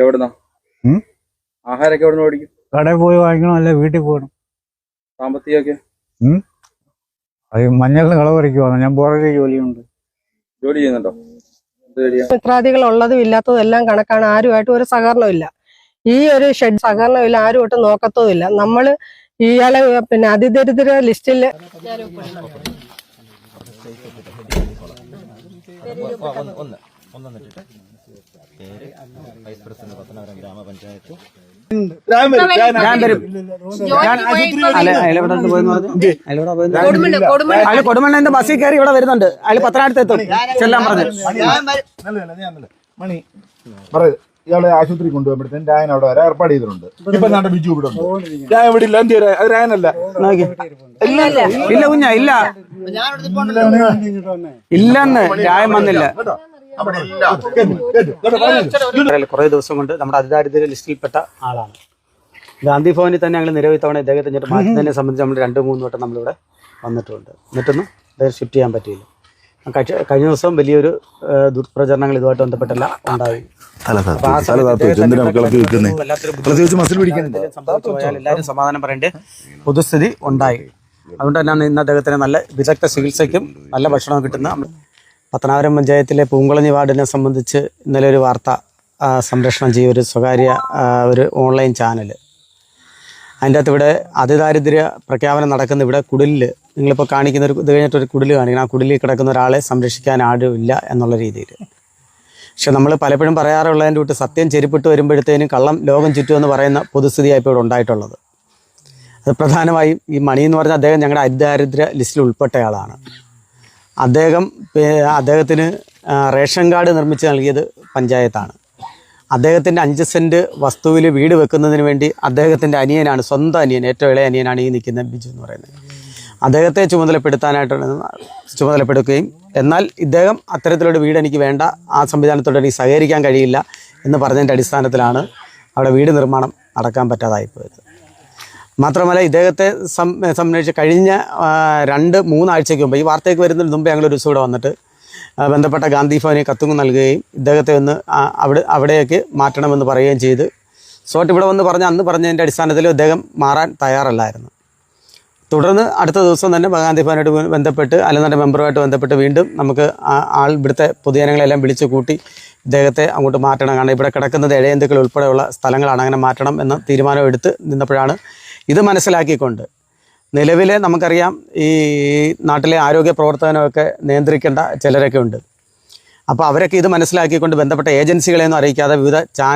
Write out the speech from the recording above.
എവിടുന്നാ ആഹാരമൊക്കെ എവിടെ നിന്ന് മേടിക്കും? കടയിൽ പോയി വാങ്ങിക്കണം, അല്ലെ വീട്ടിൽ പോകണം. സാമ്പത്തികമൊക്കെ അത് മഞ്ഞളിന് കള പറിക്കുവാണ്. ഞാൻ വേറൊരു ജോലിയുണ്ട്. ജോലി ചെയ്യുന്നുണ്ടോ? മിത്രാദികൾ ഉള്ളതും ഇല്ലാത്തതും എല്ലാം കണക്കാണ്. ആരുമായിട്ടും ഒരു സഹകരണമില്ല. ഈ ഒരു ഷെഡ് സഹകരണമില്ല, ആരുമായിട്ട് നോക്കത്തതുമില്ല. നമ്മള് ഇയാളെ പിന്നെ അതിദരിദ്ര ലിസ്റ്റില് കൊടുമണ്ണെന്റെ ബസ്സിൽ കയറി ഇവിടെ വരുന്നുണ്ട്. അതിൽ പത്തനാപുരത്ത് എത്തും ചെല്ലാൻ പറഞ്ഞു. മണി പറയൂ, ഇയാളെ ആശുപത്രി കൊണ്ടുപോകുമ്പോഴത്തേന് രായൻ അവിടെ വരെ ഏർപ്പാട് ചെയ്തിട്ടുണ്ട്. ഇപ്പൊ നാട്ടെ ബിജു ഇവിടെ ഉണ്ട്. രായൻ ഇവിടെ ഇല്ല. എന്ത് അത് രായനല്ല. ഇല്ല കുഞ്ഞ ഇല്ല ഇല്ലെന്ന് രായം വന്നില്ല. കുറെ ദിവസം കൊണ്ട് നമ്മുടെ അതിദാരിദ്ര്യ ലിസ്റ്റിൽപ്പെട്ട ആളാണ്. ഗാന്ധി ഭവനിൽ തന്നെ ഞങ്ങൾ നിരവധി തവണ ഇദ്ദേഹത്തെ മാറ്റുന്നതിനെ സംബന്ധിച്ച് നമ്മൾ 2-3 വട്ടം നമ്മളിവിടെ വന്നിട്ടുണ്ട്. എന്നിട്ടൊന്നും അദ്ദേഹം ഷിഫ്റ്റ് ചെയ്യാൻ പറ്റിയില്ല. കഴിഞ്ഞ ദിവസം വലിയൊരു ദുഷ്പ്രചരണങ്ങൾ ഇതുമായിട്ട് ബന്ധപ്പെട്ടെല്ലാം ഉണ്ടായി. എല്ലാവരും സമാധാനം പറയേണ്ട പൊതുസ്ഥിതി ഉണ്ടായി. അതുകൊണ്ട് തന്നെ ഇന്ന് അദ്ദേഹത്തിന് നല്ല വിദഗ്ധ ചികിത്സയ്ക്കും നല്ല ഭക്ഷണവും കിട്ടുന്ന പത്തനാപുരം പഞ്ചായത്തിലെ പൂങ്കുളഞ്ഞി വാർഡിനെ സംബന്ധിച്ച് ഇന്നലെ ഒരു വാർത്ത സംപ്രേഷണം ചെയ്യ ഒരു സ്വകാര്യ ഒരു ഓൺലൈൻ ചാനൽ. അതിൻ്റെ അകത്ത് ഇവിടെ അതിദാരിദ്ര്യ പ്രഖ്യാപനം നടക്കുന്ന ഇവിടെ കുടിലിൽ നിങ്ങളിപ്പോൾ കാണിക്കുന്ന ഒരു ഇത് കഴിഞ്ഞിട്ടൊരു കുടിൽ കാണിക്കണം. ആ കുടിലിൽ കിടക്കുന്ന ഒരാളെ സംരക്ഷിക്കാൻ ആരുമില്ല എന്നുള്ള രീതിയിൽ. പക്ഷെ നമ്മൾ പലപ്പോഴും പറയാറുള്ളതിൻ്റെ വിട്ട് സത്യം ചെരിപ്പിട്ട് വരുമ്പോഴത്തേനും കള്ളം ലോകം ചുറ്റുമെന്ന് പറയുന്ന പൊതുസ്ഥിതിയായി ഇപ്പോൾ ഇവിടെ ഉണ്ടായിട്ടുള്ളത്. അത് പ്രധാനമായും ഈ മണി എന്ന് പറഞ്ഞാൽ അദ്ദേഹം ഞങ്ങളുടെ അതിദാരിദ്ര്യ ലിസ്റ്റിൽ ഉൾപ്പെട്ടയാളാണ്. അദ്ദേഹത്തിന് റേഷൻ കാർഡ് നിർമ്മിച്ച് നൽകിയത് പഞ്ചായത്താണ്. അദ്ദേഹത്തിൻ്റെ 5 സെൻറ്റ് വസ്തുവിൽ വീട് വെക്കുന്നതിന് വേണ്ടി അദ്ദേഹത്തിൻ്റെ അനിയനാണ്, സ്വന്തം അനിയൻ, ഏറ്റവും ഇളയ അനിയനാണ് ഈ നിൽക്കുന്ന ബിജു എന്ന് പറയുന്നത്. അദ്ദേഹത്തെ ചുമതലപ്പെടുത്തുകയും എന്നാൽ ഇദ്ദേഹം അത്തരത്തിലൊരു വീട് എനിക്ക് വേണ്ട, ആ സംവിധാനത്തോട് എനിക്ക് സഹകരിക്കാൻ കഴിയില്ല എന്ന് പറഞ്ഞതിൻ്റെ അടിസ്ഥാനത്തിലാണ് അവിടെ വീട് നിർമ്മാണം നടക്കാൻ പറ്റാതായിപ്പോയത്. മാത്രമല്ല ഇദ്ദേഹത്തെ സംബന്ധിച്ച് കഴിഞ്ഞ 2-3 ആഴ്ചയ്ക്ക് മുമ്പ്, ഈ വാർത്തയ്ക്ക് വരുന്നതിന് മുമ്പ് ഞങ്ങളൊരു ദിവസം ഇവിടെ വന്നിട്ട് ബന്ധപ്പെട്ട ഗാന്ധി ഭവനെ കത്തുങ്ങ് നൽകുകയും ഇദ്ദേഹത്തെ ഒന്ന് അവിടേക്ക് മാറ്റണമെന്ന് പറയുകയും ചെയ്ത് ഇവിടെ വന്ന് അന്ന് പറഞ്ഞതിൻ്റെ അടിസ്ഥാനത്തിൽ അദ്ദേഹം മാറാൻ തയ്യാറല്ലായിരുന്നു. തുടർന്ന് അടുത്ത ദിവസം തന്നെ ഗാന്ധി ഭവനായിട്ട് ബന്ധപ്പെട്ട് അല്ലെന്നുണ്ടെങ്കിൽ മെമ്പറുമായിട്ട് ബന്ധപ്പെട്ട് വീണ്ടും നമുക്ക് ഇവിടുത്തെ പൊതുജനങ്ങളെല്ലാം വിളിച്ചു കൂട്ടി ഇദ്ദേഹത്തെ അങ്ങോട്ട് മാറ്റണം, കാരണം ഇവിടെ കിടക്കുന്നത് ഇഴയന്തുക്കൾ ഉൾപ്പെടെയുള്ള സ്ഥലങ്ങളാണ്, അങ്ങനെ മാറ്റണം എന്ന തീരുമാനം എടുത്ത് നിന്നപ്പോഴാണ് ഇത് മനസ്സിലാക്കിക്കൊണ്ട് നിലവിലെ നമുക്കറിയാം ഈ നാട്ടിലെ ആരോഗ്യ പ്രവർത്തനമൊക്കെ നിയന്ത്രിക്കേണ്ട ചിലരൊക്കെ ഉണ്ട്. അപ്പോൾ അവരൊക്കെ ഇത് മനസ്സിലാക്കിക്കൊണ്ട് ബന്ധപ്പെട്ട ഏജൻസികളെയൊന്നും അറിയിക്കാതെ വിവിധ